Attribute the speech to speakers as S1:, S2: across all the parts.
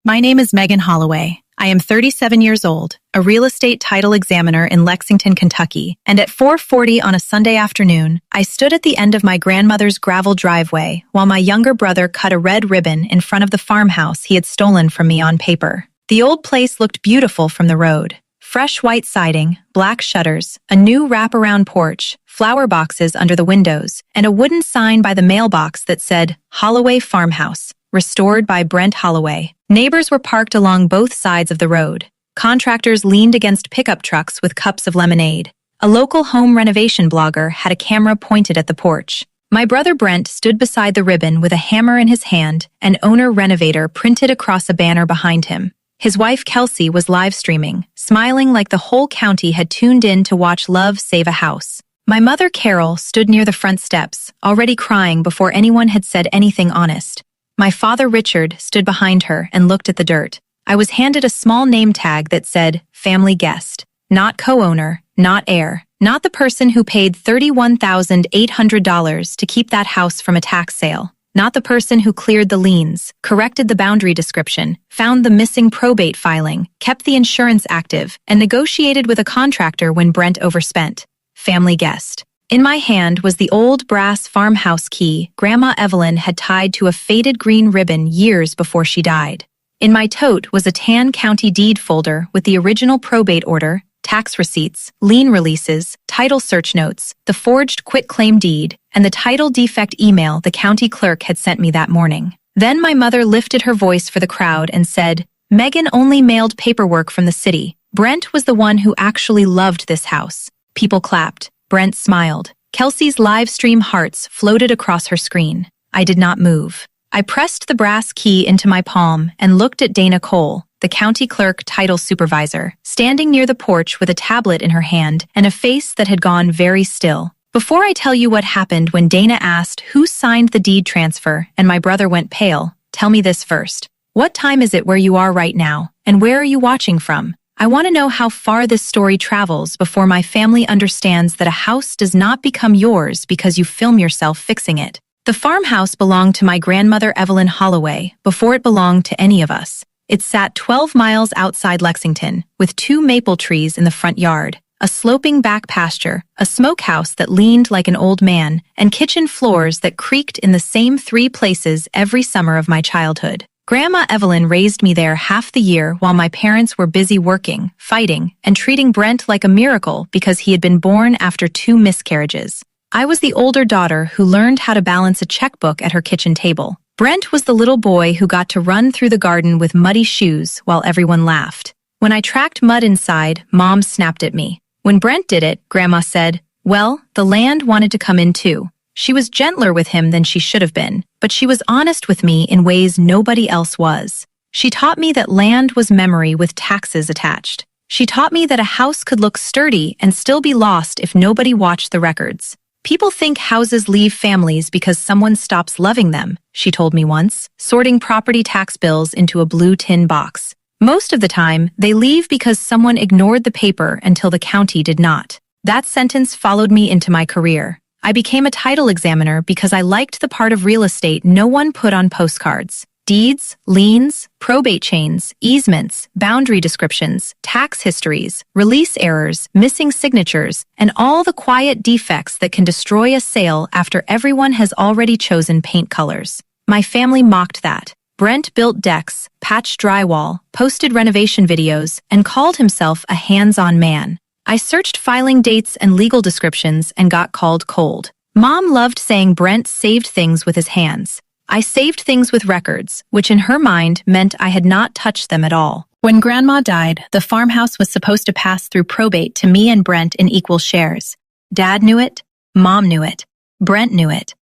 S1: My name is Megan Holloway. I am 37 years old, a real estate title examiner in Lexington, Kentucky, and at 4:40 on a Sunday afternoon, I stood at the end of my grandmother's gravel driveway while my younger brother cut a red ribbon in front of the farmhouse he had stolen from me on paper. The old place looked beautiful from the road. Fresh white siding, black shutters, a new wraparound porch, flower boxes under the windows, and a wooden sign by the mailbox that said, Holloway Farmhouse, restored by Brent Holloway. Neighbors were parked along both sides of the road. Contractors leaned against pickup trucks with cups of lemonade. A local home renovation blogger had a camera pointed at the porch. My brother Brent stood beside the ribbon with a hammer in his hand, and owner renovator printed across a banner behind him. His wife Kelsey was live streaming, smiling like the whole county had tuned in to watch love save a house. My mother Carol stood near the front steps, already crying before anyone had said anything honest. My father Richard stood behind her and looked at the dirt. I was handed a small name tag that said, family guest. Not co-owner, not heir, not the person who paid $31,800 to keep that house from a tax sale. Not the person who cleared the liens, corrected the boundary description, found the missing probate filing, kept the insurance active, and negotiated with a contractor when Brent overspent. Family guest. In my hand was the old brass farmhouse key Grandma Evelyn had tied to a faded green ribbon years before she died. In my tote was a tan county deed folder with the original probate order, tax receipts, lien releases, title search notes, the forged quitclaim deed, and the title defect email the county clerk had sent me that morning. Then my mother lifted her voice for the crowd and said, Megan only mailed paperwork from the city. Brent was the one who actually loved this house. People clapped. Brent smiled. Kelsey's live stream hearts floated across her screen. I did not move. I pressed the brass key into my palm and looked at Dana Cole, the county clerk title supervisor, standing near the porch with a tablet in her hand and a face that had gone very still. Before I tell you what happened when Dana asked who signed the deed transfer and my brother went pale, tell me this first. What time is it where you are right now, and where are you watching from? I want to know how far this story travels before my family understands that a house does not become yours because you film yourself fixing it. The farmhouse belonged to my grandmother Evelyn Holloway before it belonged to any of us. It sat 12 miles outside Lexington, with 2 maple trees in the front yard, a sloping back pasture, a smokehouse that leaned like an old man, and kitchen floors that creaked in the same 3 places every summer of my childhood. Grandma Evelyn raised me there half the year while my parents were busy working, fighting, and treating Brent like a miracle because he had been born after 2 miscarriages. I was the older daughter who learned how to balance a checkbook at her kitchen table. Brent was the little boy who got to run through the garden with muddy shoes while everyone laughed. When I tracked mud inside, Mom snapped at me. When Brent did it, Grandma said, well, the land wanted to come in too. She was gentler with him than she should have been, but she was honest with me in ways nobody else was. She taught me that land was memory with taxes attached. She taught me that a house could look sturdy and still be lost if nobody watched the records. People think houses leave families because someone stops loving them, she told me once, sorting property tax bills into a blue tin box. Most of the time, they leave because someone ignored the paper until the county did not. That sentence followed me into my career. I became a title examiner because I liked the part of real estate no one put on postcards. Deeds, liens, probate chains, easements, boundary descriptions, tax histories, release errors, missing signatures, and all the quiet defects that can destroy a sale after everyone has already chosen paint colors. My family mocked that. Brent built decks, patched drywall, posted renovation videos, and called himself a hands-on man. I searched filing dates and legal descriptions and got called cold. Mom loved saying Brent saved things with his hands. I saved things with records, which in her mind meant I had not touched them at all. When Grandma died, the farmhouse was supposed to pass through probate to me and Brent in equal shares. Dad knew it, Mom knew it, Brent knew it.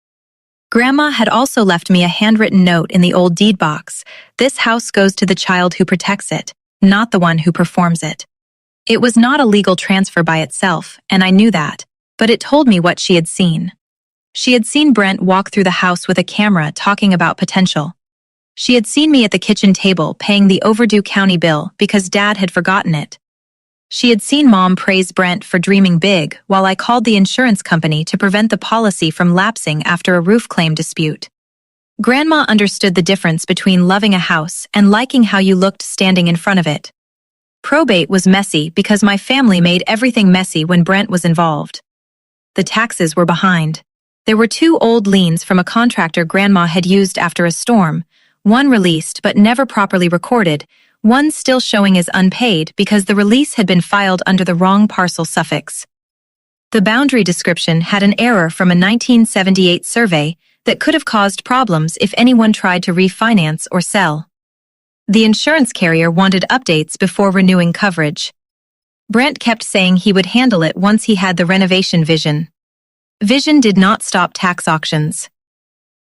S1: Grandma had also left me a handwritten note in the old deed box. This house goes to the child who protects it, not the one who performs it. It was not a legal transfer by itself, and I knew that, but it told me what she had seen. She had seen Brent walk through the house with a camera talking about potential. She had seen me at the kitchen table paying the overdue county bill because Dad had forgotten it. She had seen Mom praise Brent for dreaming big while I called the insurance company to prevent the policy from lapsing after a roof claim dispute. Grandma understood the difference between loving a house and liking how you looked standing in front of it. Probate was messy because my family made everything messy when Brent was involved. The taxes were behind. There were 2 old liens from a contractor Grandma had used after a storm, one released but never properly recorded, one still showing as unpaid because the release had been filed under the wrong parcel suffix. The boundary description had an error from a 1978 survey that could have caused problems if anyone tried to refinance or sell. The insurance carrier wanted updates before renewing coverage. Brent kept saying he would handle it once he had the renovation vision. Vision did not stop tax auctions.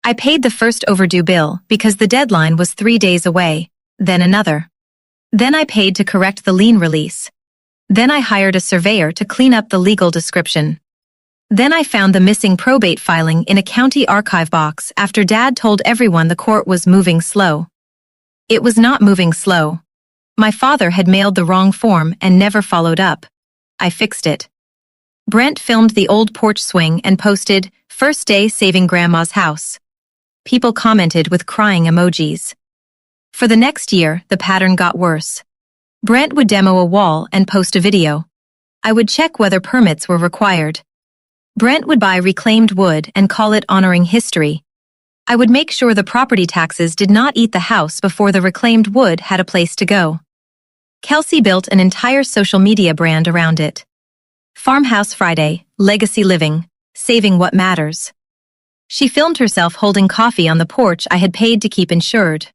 S1: I paid the first overdue bill because the deadline was 3 days away, then another. Then I paid to correct the lien release. Then I hired a surveyor to clean up the legal description. Then I found the missing probate filing in a county archive box after Dad told everyone the court was moving slow. It was not moving slow. My father had mailed the wrong form and never followed up. I fixed it. Brent filmed the old porch swing and posted, "First day saving Grandma's house." People commented with crying emojis. For the next year, the pattern got worse. Brent would demo a wall and post a video. I would check whether permits were required. Brent would buy reclaimed wood and call it honoring history. I would make sure the property taxes did not eat the house before the reclaimed wood had a place to go. Kelsey built an entire social media brand around it. Farmhouse Friday, Legacy Living, Saving What Matters. She filmed herself holding coffee on the porch I had paid to keep insured.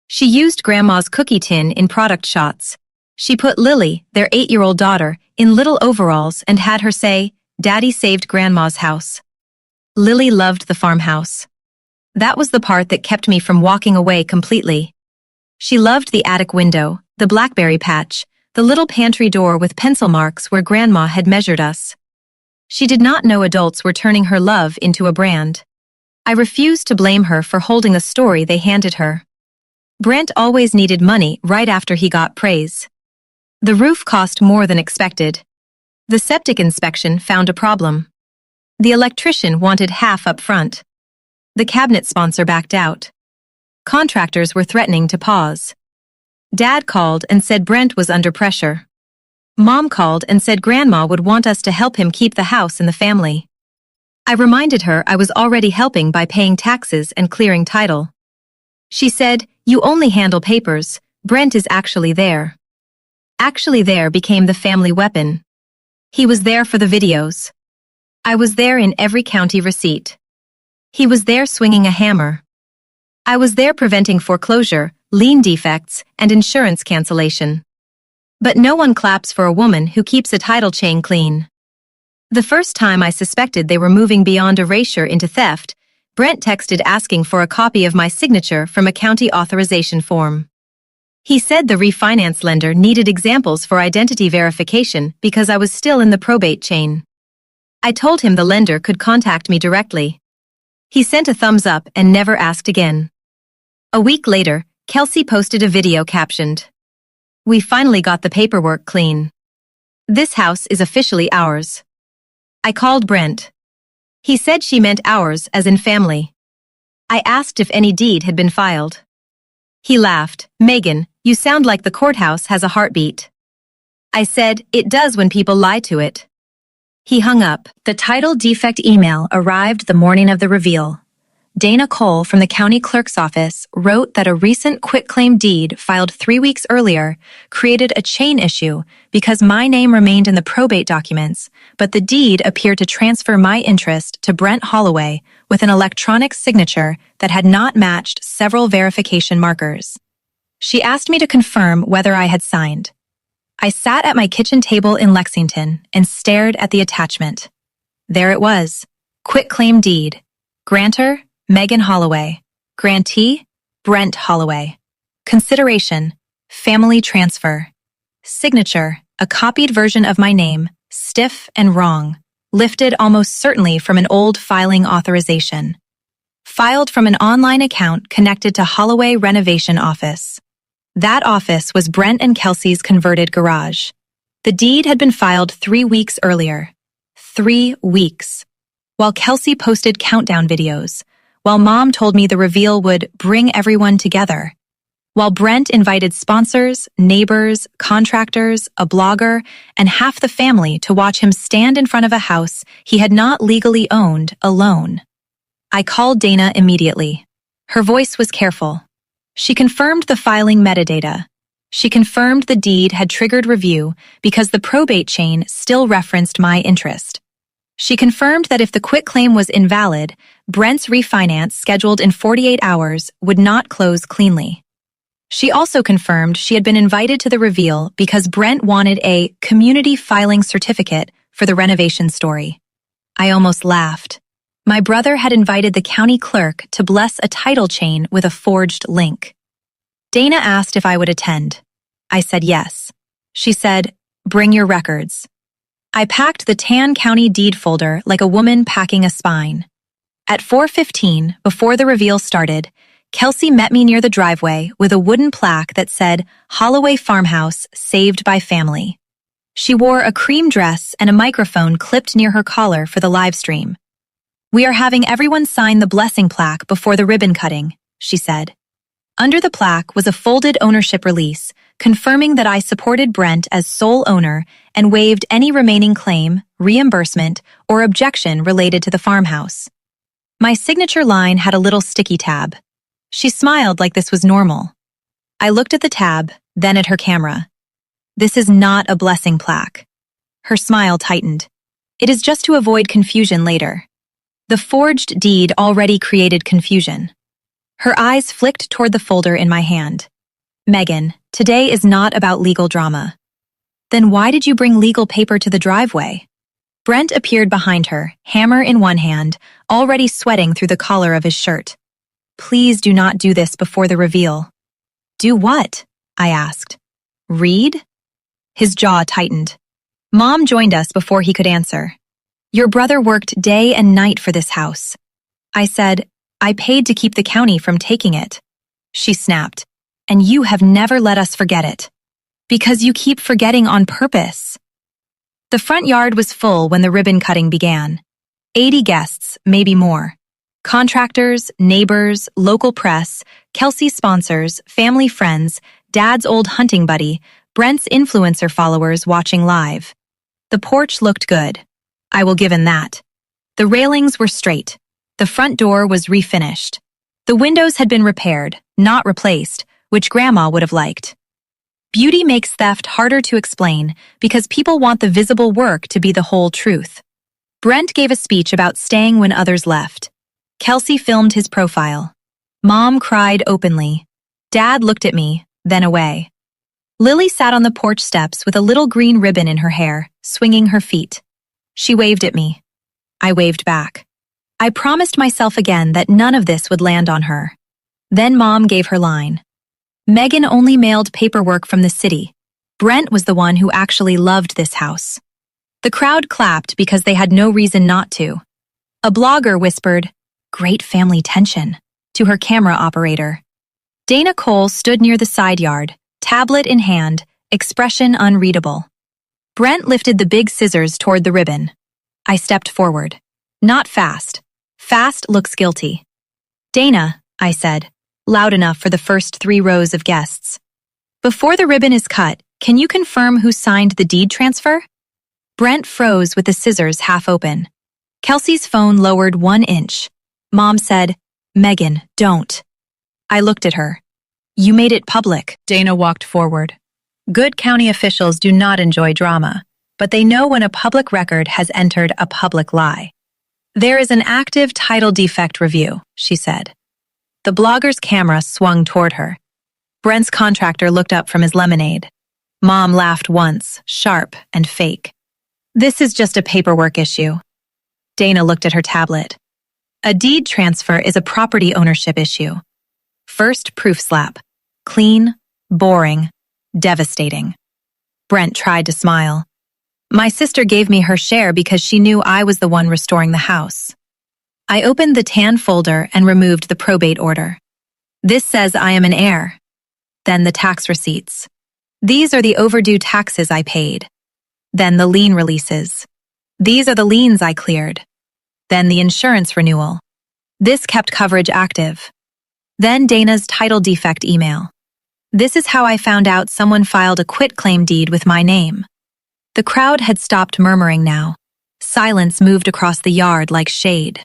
S1: She used Grandma's cookie tin in product shots. She put Lily, their 8-year-old daughter, in little overalls and had her say, "Daddy saved Grandma's house." Lily loved the farmhouse. That was the part that kept me from walking away completely. She loved the attic window, the blackberry patch, the little pantry door with pencil marks where Grandma had measured us. She did not know adults were turning her love into a brand. I refused to blame her for holding a story they handed her. Brent always needed money right after he got praise. The roof cost more than expected. The septic inspection found a problem. The electrician wanted half up front. The cabinet sponsor backed out. Contractors were threatening to pause. Dad called and said Brent was under pressure. Mom called and said Grandma would want us to help him keep the house in the family. I reminded her I was already helping by paying taxes and clearing title. She said, "You only handle papers, Brent is actually there." Actually there became the family weapon. He was there for the videos. I was there in every county receipt. He was there swinging a hammer. I was there preventing foreclosure, lien defects, and insurance cancellation. But no one claps for a woman who keeps a title chain clean. The first time I suspected they were moving beyond erasure into theft, Brent texted asking for a copy of my signature from a county authorization form. He said the refinance lender needed examples for identity verification because I was still in the probate chain. I told him the lender could contact me directly. He sent a thumbs up and never asked again. A week later, Kelsey posted a video captioned, "We finally got the paperwork clean. This house is officially ours." I called Brent. He said she meant ours as in family. I asked if any deed had been filed. He laughed, "Megan, you sound like the courthouse has a heartbeat." I said, "It does when people lie to it." He hung up. The title defect email arrived the morning of the reveal. Dana Cole from the county clerk's office wrote that a recent quitclaim deed filed 3 weeks earlier created a chain issue because my name remained in the probate documents, but the deed appeared to transfer my interest to Brent Holloway with an electronic signature that had not matched several verification markers. She asked me to confirm whether I had signed. I sat at my kitchen table in Lexington and stared at the attachment. There it was. Quitclaim deed. Grantor, Megan Holloway. Grantee, Brent Holloway. Consideration, family transfer. Signature, a copied version of my name, stiff and wrong, lifted almost certainly from an old filing authorization. Filed from an online account connected to Holloway Renovation Office. That office was Brent and Kelsey's converted garage. The deed had been filed 3 weeks earlier. 3 weeks. While Kelsey posted countdown videos, while Mom told me the reveal would bring everyone together. While Brent invited sponsors, neighbors, contractors, a blogger, and half the family to watch him stand in front of a house he had not legally owned alone. I called Dana immediately. Her voice was careful. She confirmed the filing metadata. She confirmed the deed had triggered review because the probate chain still referenced my interest. She confirmed that if the quitclaim was invalid, Brent's refinance scheduled in 48 hours would not close cleanly. She also confirmed she had been invited to the reveal because Brent wanted a community filing certificate for the renovation story. I almost laughed. My brother had invited the county clerk to bless a title chain with a forged link. Dana asked if I would attend. I said yes. She said, "Bring your records." I packed the tan county deed folder like a woman packing a spine. At 4:15, before the reveal started, Kelsey met me near the driveway with a wooden plaque that said, "Holloway Farmhouse, saved by family." She wore a cream dress and a microphone clipped near her collar for the live stream. "We are having everyone sign the blessing plaque before the ribbon cutting," she said. Under the plaque was a folded ownership release, confirming that I supported Brent as sole owner and waived any remaining claim, reimbursement, or objection related to the farmhouse. My signature line had a little sticky tab. She smiled like this was normal. I looked at the tab, then at her camera. "This is not a blessing plaque." Her smile tightened. "It is just to avoid confusion later." The forged deed already created confusion. Her eyes flicked toward the folder in my hand. "Megan, today is not about legal drama." "Then why did you bring legal paper to the driveway?" Brent appeared behind her, hammer in one hand, already sweating through the collar of his shirt. "Please do not do this before the reveal." "Do what?" I asked. "Read?" His jaw tightened. Mom joined us before he could answer. "Your brother worked day and night for this house." I said, "I paid to keep the county from taking it." She snapped, "And you have never let us forget it. Because you keep forgetting on purpose." The front yard was full when the ribbon cutting began. 80 guests, maybe more. Contractors, neighbors, local press, Kelsey's sponsors, family friends, Dad's old hunting buddy, Brent's influencer followers watching live. The porch looked good. I will give him that. The railings were straight. The front door was refinished. The windows had been repaired, not replaced, which Grandma would have liked. Beauty makes theft harder to explain because people want the visible work to be the whole truth. Brent gave a speech about staying when others left. Kelsey filmed his profile. Mom cried openly. Dad looked at me, then away. Lily sat on the porch steps with a little green ribbon in her hair, swinging her feet. She waved at me. I waved back. I promised myself again that none of this would land on her. Then Mom gave her line. Megan only mailed paperwork from the city. Brent was the one who actually loved this house. The crowd clapped because they had no reason not to. A blogger whispered, "Great family tension," to her camera operator. Dana Cole stood near the side yard, tablet in hand, expression unreadable. Brent lifted the big scissors toward the ribbon. I stepped forward. Not fast. Fast looks guilty. "Dana," I said, loud enough for the first 3 rows of guests. "Before the ribbon is cut, can you confirm who signed the deed transfer?" Brent froze with the scissors half open. Kelsey's phone lowered 1 inch. Mom said, "Megan, don't." I looked at her. "You made it public." Dana walked forward. Good county officials do not enjoy drama, but they know when a public record has entered a public lie. "There is an active title defect review," she said. The blogger's camera swung toward her. Brent's contractor looked up from his lemonade. Mom laughed once, sharp and fake. "This is just a paperwork issue." Dana looked at her tablet. "A deed transfer is a property ownership issue. First proof slap. Clean, boring, devastating." Brent tried to smile. "My sister gave me her share because she knew I was the one restoring the house." I opened the tan folder and removed the probate order. "This says I am an heir." Then the tax receipts. "These are the overdue taxes I paid." Then the lien releases. "These are the liens I cleared." Then the insurance renewal. This kept coverage active. Then Dana's title defect email. This is how I found out someone filed a quitclaim deed with my name. The crowd had stopped murmuring now. Silence moved across the yard like shade.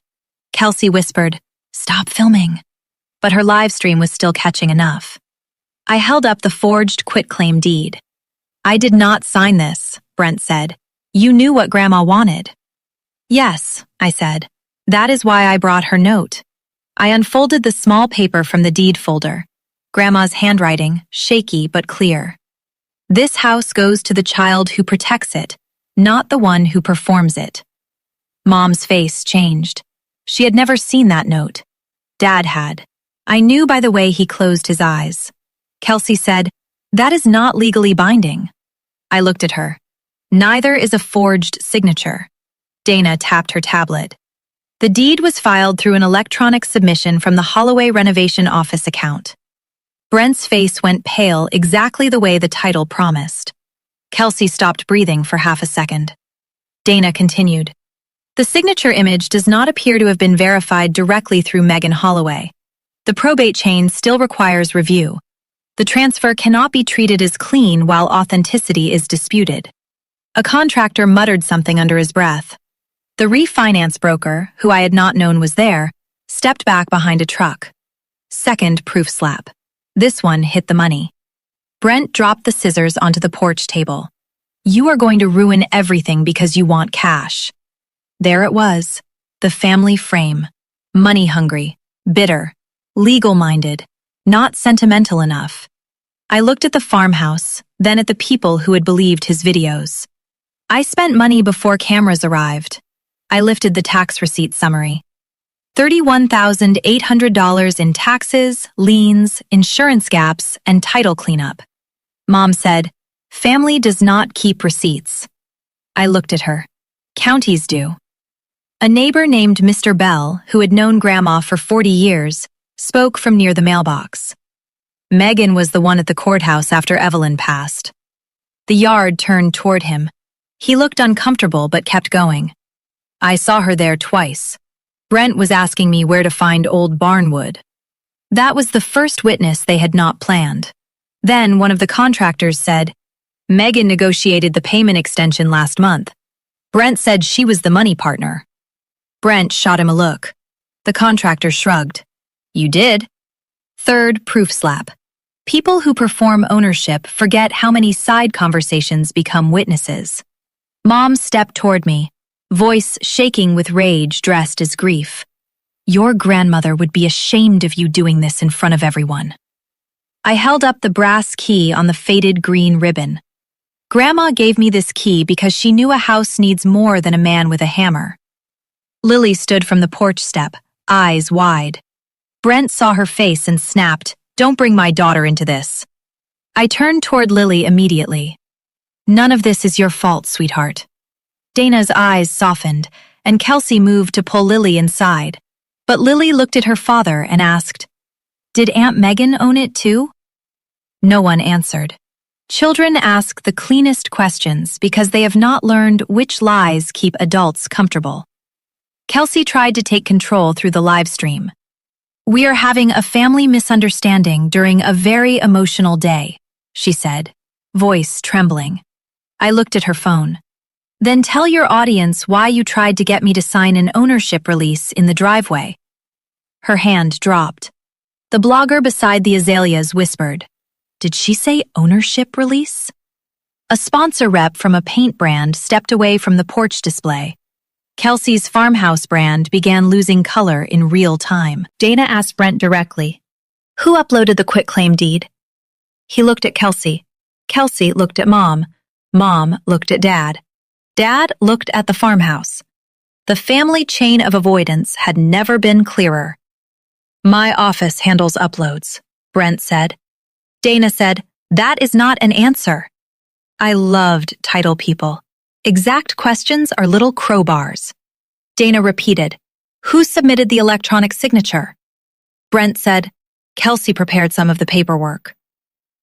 S1: Kelsey whispered, "Stop filming." But her live stream was still catching enough. I held up the forged quitclaim deed. "I did not sign this," Brent said. "You knew what Grandma wanted." "Yes," I said. "That is why I brought her note." I unfolded the small paper from the deed folder. Grandma's handwriting, shaky but clear. "This house goes to the child who protects it, not the one who performs it." Mom's face changed. She had never seen that note. Dad had. I knew by the way he closed his eyes. Kelsey said, "That is not legally binding." I looked at her. "Neither is a forged signature." Dana tapped her tablet. The deed was filed through an electronic submission from the Holloway renovation office account. Brent's face went pale exactly the way the title promised. Kelsey stopped breathing for half a second. Dana continued. "The signature image does not appear to have been verified directly through Megan Holloway. The probate chain still requires review. The transfer cannot be treated as clean while authenticity is disputed." A contractor muttered something under his breath. The refinance broker, who I had not known was there, stepped back behind a truck. Second proof slap. This one hit the money. Brent dropped the scissors onto the porch table. "You are going to ruin everything because you want cash." There it was, the family frame. Money-hungry, bitter, legal-minded, not sentimental enough. I looked at the farmhouse, then at the people who had believed his videos. I spent money before cameras arrived. I lifted the tax receipt summary. $31,800 in taxes, liens, insurance gaps, and title cleanup. Mom said, "Family does not keep receipts." I looked at her. Counties do. A neighbor named Mr. Bell, who had known Grandma for 40 years, spoke from near the mailbox. Megan was the one at the courthouse after Evelyn passed. The yard turned toward him. He looked uncomfortable but kept going. "I saw her there twice. Brent was asking me where to find old barnwood." That was the first witness they had not planned. Then one of the contractors said, "Megan negotiated the payment extension last month. Brent said she was the money partner." Brent shot him a look. The contractor shrugged. "You did." Third proof slap. People who perform ownership forget how many side conversations become witnesses. Mom stepped toward me, voice shaking with rage dressed as grief. "Your grandmother would be ashamed of you doing this in front of everyone." I held up the brass key on the faded green ribbon. Grandma gave me this key because she knew a house needs more than a man with a hammer. Lily stood from the porch step, eyes wide. Brent saw her face and snapped, "Don't bring my daughter into this." I turned toward Lily immediately. "None of this is your fault, sweetheart." Dana's eyes softened, and Kelsey moved to pull Lily inside. But Lily looked at her father and asked, "Did Aunt Megan own it too?" No one answered. Children ask the cleanest questions because they have not learned which lies keep adults comfortable. Kelsey tried to take control through the live stream. "We are having a family misunderstanding during a very emotional day," she said, voice trembling. I looked at her phone. "Then tell your audience why you tried to get me to sign an ownership release in the driveway." Her hand dropped. The blogger beside the azaleas whispered, "Did she say ownership release?" A sponsor rep from a paint brand stepped away from the porch display. Kelsey's farmhouse brand began losing color in real time. Dana asked Brent directly, "Who uploaded the quitclaim deed?" He looked at Kelsey. Kelsey looked at Mom. Mom looked at Dad. Dad looked at the farmhouse. The family chain of avoidance had never been clearer. "My office handles uploads," Brent said. Dana said, "That is not an answer." I loved title people. Exact questions are little crowbars. Dana repeated, "Who submitted the electronic signature?" Brent said, "Kelsey prepared some of the paperwork."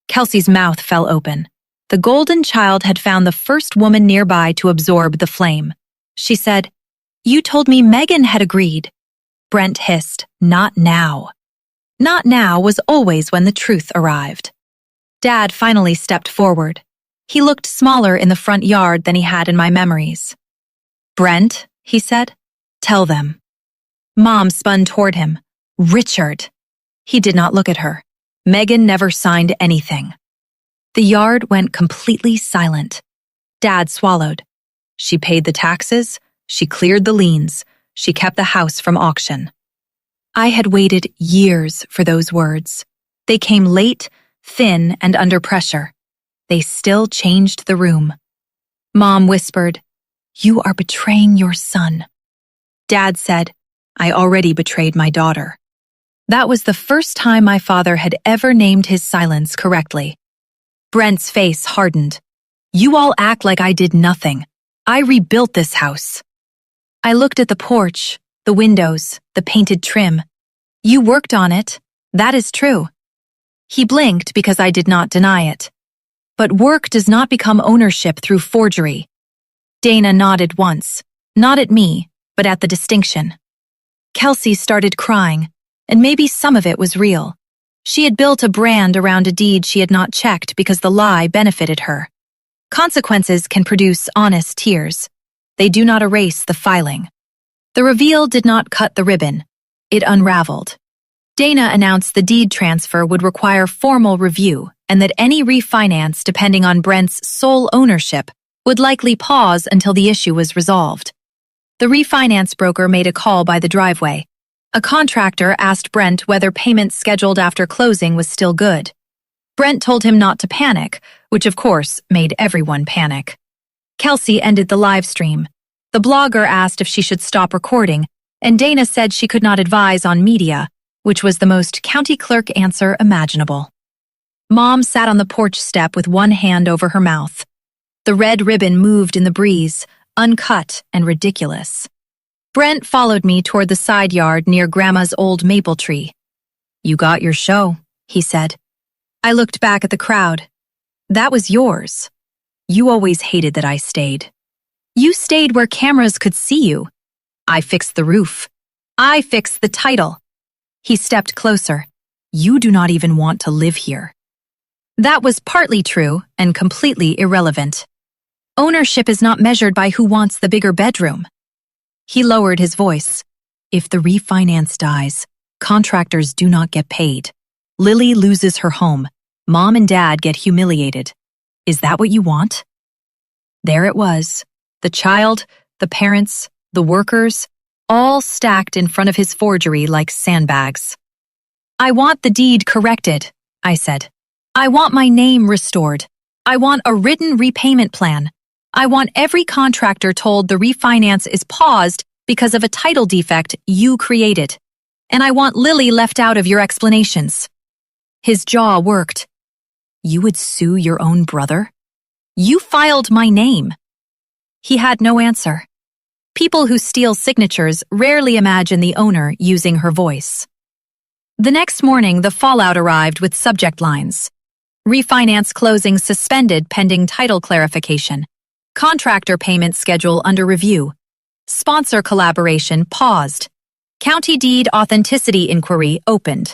S1: Kelsey's mouth fell open. The golden child had found the first woman nearby to absorb the flame. She said, "You told me Megan had agreed." Brent hissed, "Not now." Not now was always when the truth arrived. Dad finally stepped forward. He looked smaller in the front yard than he had in my memories. "Brent," he said, "tell them." Mom spun toward him. "Richard." He did not look at her. "Megan never signed anything." The yard went completely silent. Dad swallowed. "She paid the taxes, she cleared the liens, she kept the house from auction." I had waited years for those words. They came late, thin, and under pressure. They still changed the room. Mom whispered, "You are betraying your son." Dad said, "I already betrayed my daughter." That was the first time my father had ever named his silence correctly. Brent's face hardened. "You all act like I did nothing. I rebuilt this house." I looked at the porch, the windows, the painted trim. "You worked on it. That is true." He blinked because I did not deny it. But work does not become ownership through forgery. Dana nodded once, not at me, but at the distinction. Kelsey started crying, and maybe some of it was real. She had built a brand around a deed she had not checked because the lie benefited her. Consequences can produce honest tears. They do not erase the filing. The reveal did not cut the ribbon. It unraveled. Dana announced the deed transfer would require formal review and that any refinance depending on Brent's sole ownership would likely pause until the issue was resolved. The refinance broker made a call by the driveway. A contractor asked Brent whether payment scheduled after closing was still good. Brent told him not to panic, which of course made everyone panic. Kelsey ended the live stream. The blogger asked if she should stop recording, and Dana said she could not advise on media, which was the most county clerk answer imaginable. Mom sat on the porch step with one hand over her mouth. The red ribbon moved in the breeze, uncut and ridiculous. Brent followed me toward the side yard near Grandma's old maple tree. "You got your show," he said. I looked back at the crowd. "That was yours. You always hated that I stayed. You stayed where cameras could see you. I fixed the roof. I fixed the title." He stepped closer. "You do not even want to live here." That was partly true and completely irrelevant. Ownership is not measured by who wants the bigger bedroom. He lowered his voice. "If the refinance dies, contractors do not get paid. Lily loses her home. Mom and Dad get humiliated. Is that what you want?" There it was. The child, the parents, the workers, all stacked in front of his forgery like sandbags. "I want the deed corrected," I said. "I want my name restored. I want a written repayment plan. I want every contractor told the refinance is paused because of a title defect you created. And I want Lily left out of your explanations." His jaw worked. "You would sue your own brother? You filed my name." He had no answer. People who steal signatures rarely imagine the owner using her voice. The next morning, the fallout arrived with subject lines. Refinance closing suspended pending title clarification. Contractor payment schedule under review. Sponsor collaboration paused. County deed authenticity inquiry opened.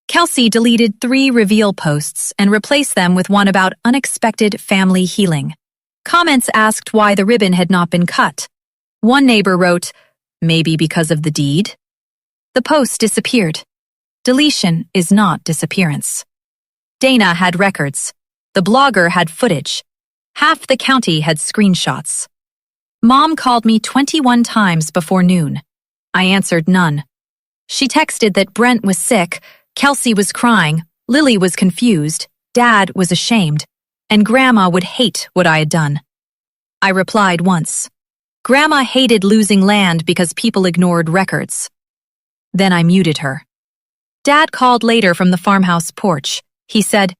S1: Kelsey deleted 3 reveal posts and replaced them with one about unexpected family healing. Comments asked why the ribbon had not been cut. One neighbor wrote, "Maybe because of the deed?" The post disappeared. Deletion is not disappearance. Dana had records. The blogger had footage. Half the county had screenshots. Mom called me 21 times before noon. I answered none. She texted that Brent was sick, Kelsey was crying, Lily was confused, Dad was ashamed, and Grandma would hate what I had done. I replied once. Grandma hated losing land because people ignored records. Then I muted her. Dad called later from the farmhouse porch. He said,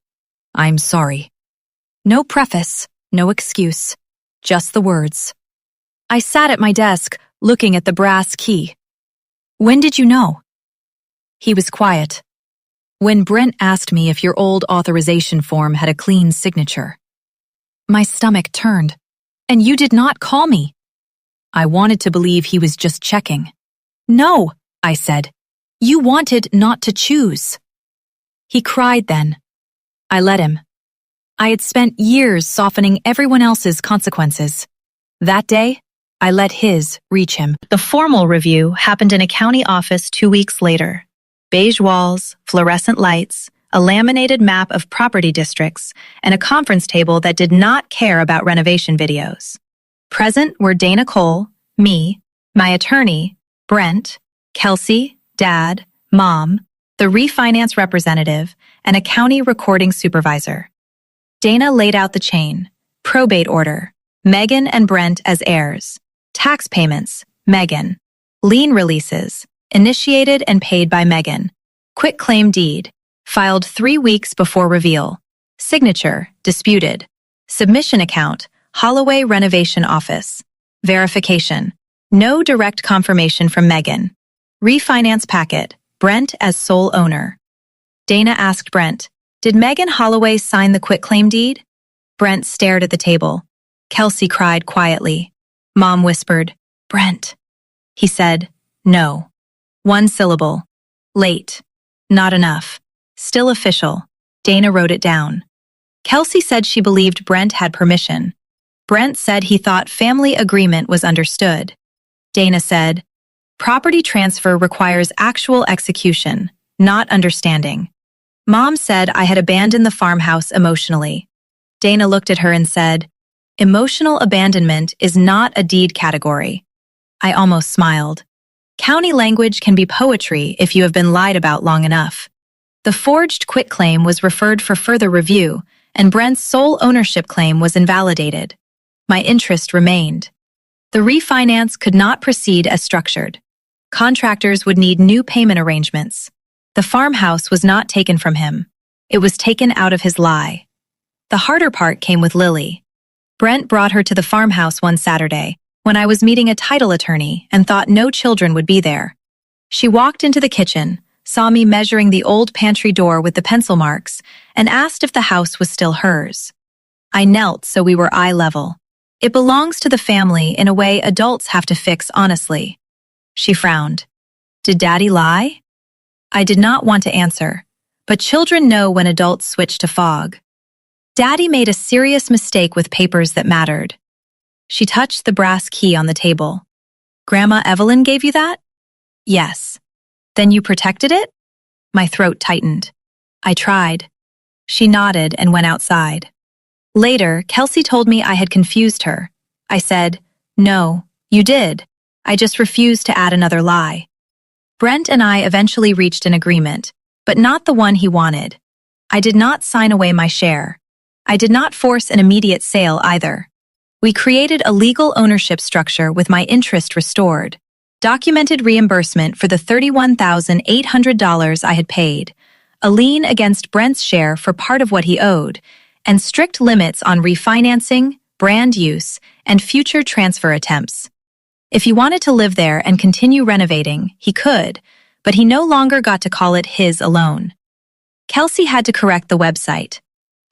S1: "I'm sorry." No preface, no excuse, just the words. I sat at my desk, looking at the brass key. "When did you know?" He was quiet. "When Brent asked me if your old authorization form had a clean signature." My stomach turned. "And you did not call me?" I wanted to believe he was just checking. "No, I said. You wanted not to choose. He cried then. I let him. I had spent years softening everyone else's consequences. That day, I let his reach him. The formal review happened in a county office 2 weeks later. Beige walls, fluorescent lights, a laminated map of property districts, and a conference table that did not care about renovation videos. Present were Dana Cole, me, my attorney, Brent, Kelsey, Dad, Mom, the refinance representative, and a county recording supervisor. Dana laid out the chain: probate order, Megan and Brent as heirs, tax payments, Megan, lien releases, initiated and paid by Megan, quitclaim deed, filed 3 weeks before reveal, signature, disputed, submission account, Holloway renovation office, verification, no direct confirmation from Megan, refinance packet, Brent as sole owner. Dana asked Brent, did Megan Holloway sign the quitclaim deed? Brent stared at the table. Kelsey cried quietly. Mom whispered, Brent. He said, no. 1 syllable. Late. Not enough. Still official. Dana wrote it down. Kelsey said she believed Brent had permission. Brent said he thought family agreement was understood. Dana said, property transfer requires actual execution, not understanding. Mom said I had abandoned the farmhouse emotionally. Dana looked at her and said, emotional abandonment is not a deed category. I almost smiled. County language can be poetry if you have been lied about long enough. The forged quitclaim was referred for further review, and Brent's sole ownership claim was invalidated. My interest remained. The refinance could not proceed as structured. Contractors would need new payment arrangements. The farmhouse was not taken from him. It was taken out of his lie. The harder part came with Lily. Brent brought her to the farmhouse one Saturday, when I was meeting a title attorney and thought no children would be there. She walked into the kitchen, saw me measuring the old pantry door with the pencil marks, and asked if the house was still hers. I knelt so we were eye level. It belongs to the family in a way adults have to fix honestly. She frowned. Did Daddy lie? I did not want to answer, but children know when adults switch to fog. Daddy made a serious mistake with papers that mattered. She touched the brass key on the table. Grandma Evelyn gave you that? Yes. Then you protected it? My throat tightened. I tried. She nodded and went outside. Later, Kelsey told me I had confused her. I said, no, you did. I just refused to add another lie. Brent and I eventually reached an agreement, but not the one he wanted. I did not sign away my share. I did not force an immediate sale either. We created a legal ownership structure with my interest restored, documented reimbursement for the $31,800 I had paid, a lien against Brent's share for part of what he owed, and strict limits on refinancing, brand use, and future transfer attempts. If he wanted to live there and continue renovating, he could, but he no longer got to call it his alone. Kelsey had to correct the website.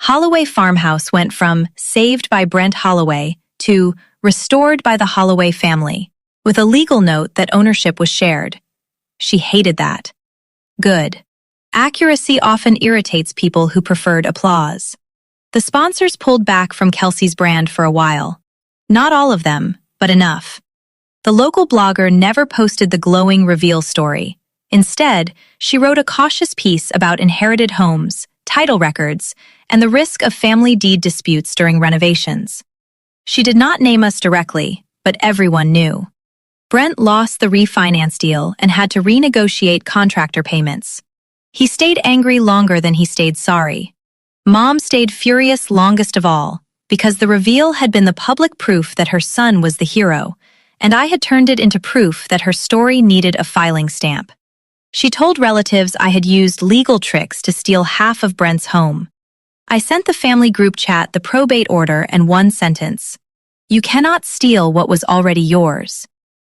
S1: Holloway Farmhouse went from saved by Brent Holloway to restored by the Holloway family, with a legal note that ownership was shared. She hated that. Good. Accuracy often irritates people who preferred applause. The sponsors pulled back from Kelsey's brand for a while. Not all of them, but enough. The local blogger never posted the glowing reveal story. Instead, she wrote a cautious piece about inherited homes, title records, and the risk of family deed disputes during renovations. She did not name us directly, but everyone knew. Brent lost the refinance deal and had to renegotiate contractor payments. He stayed angry longer than he stayed sorry. Mom stayed furious longest of all, because the reveal had been the public proof that her son was the hero, and I had turned it into proof that her story needed a filing stamp. She told relatives I had used legal tricks to steal half of Brent's home. I sent the family group chat the probate order and one sentence: "You cannot steal what was already yours."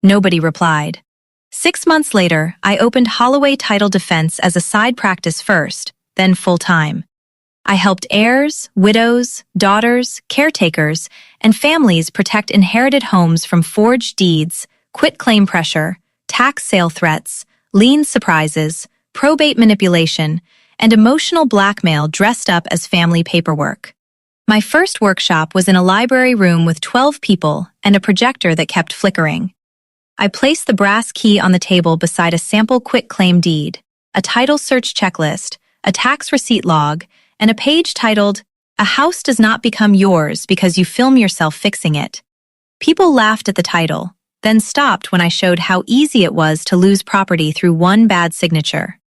S1: Nobody replied. 6 months later, I opened Holloway Title Defense as a side practice first, then full-time. I helped heirs, widows, daughters, caretakers, and families protect inherited homes from forged deeds, quitclaim pressure, tax sale threats, lien surprises, probate manipulation, and emotional blackmail dressed up as family paperwork. My first workshop was in a library room with 12 people and a projector that kept flickering. I placed the brass key on the table beside a sample quitclaim deed, a title search checklist, a tax receipt log, and a page titled, "A House Does Not Become Yours Because You Film Yourself Fixing It." People laughed at the title, then stopped when I showed how easy it was to lose property through one bad signature.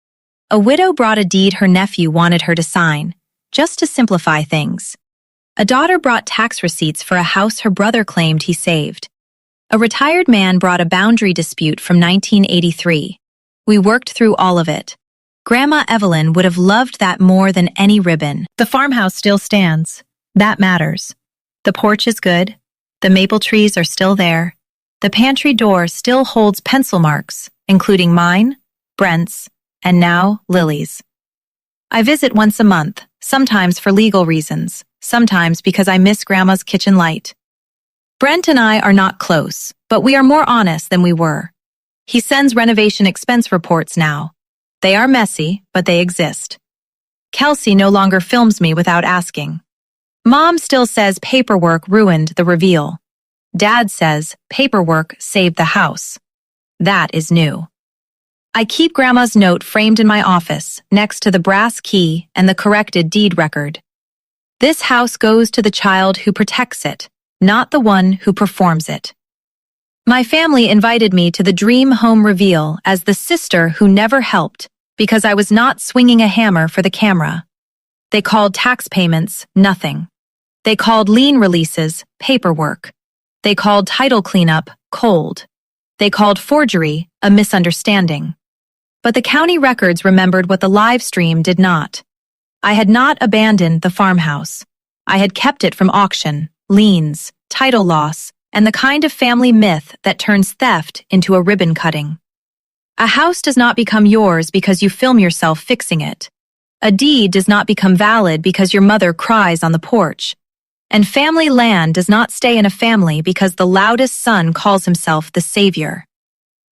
S1: A widow brought a deed her nephew wanted her to sign, just to simplify things. A daughter brought tax receipts for a house her brother claimed he saved. A retired man brought a boundary dispute from 1983. We worked through all of it. Grandma Evelyn would have loved that more than any ribbon. The farmhouse still stands. That matters. The porch is good. The maple trees are still there. The pantry door still holds pencil marks, including mine, Brent's, and now Lily's. I visit once a month, sometimes for legal reasons, sometimes because I miss Grandma's kitchen light. Brent and I are not close, but we are more honest than we were. He sends renovation expense reports now. They are messy, but they exist. Kelsey no longer films me without asking. Mom still says paperwork ruined the reveal. Dad says paperwork saved the house. That is new. I keep Grandma's note framed in my office, next to the brass key and the corrected deed record. This house goes to the child who protects it, not the one who performs it. My family invited me to the dream home reveal as the sister who never helped because I was not swinging a hammer for the camera. They called tax payments nothing. They called lien releases paperwork. They called title cleanup cold. They called forgery a misunderstanding. But the county records remembered what the live stream did not. I had not abandoned the farmhouse. I had kept it from auction, liens, title loss, and the kind of family myth that turns theft into a ribbon cutting. A house does not become yours because you film yourself fixing it. A deed does not become valid because your mother cries on the porch. And family land does not stay in a family because the loudest son calls himself the savior.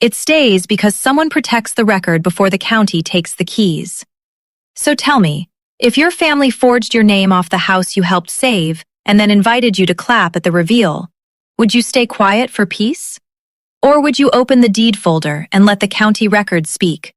S1: It stays because someone protects the record before the county takes the keys. So tell me, if your family forged your name off the house you helped save and then invited you to clap at the reveal, would you stay quiet for peace? Or would you open the deed folder and let the county records speak?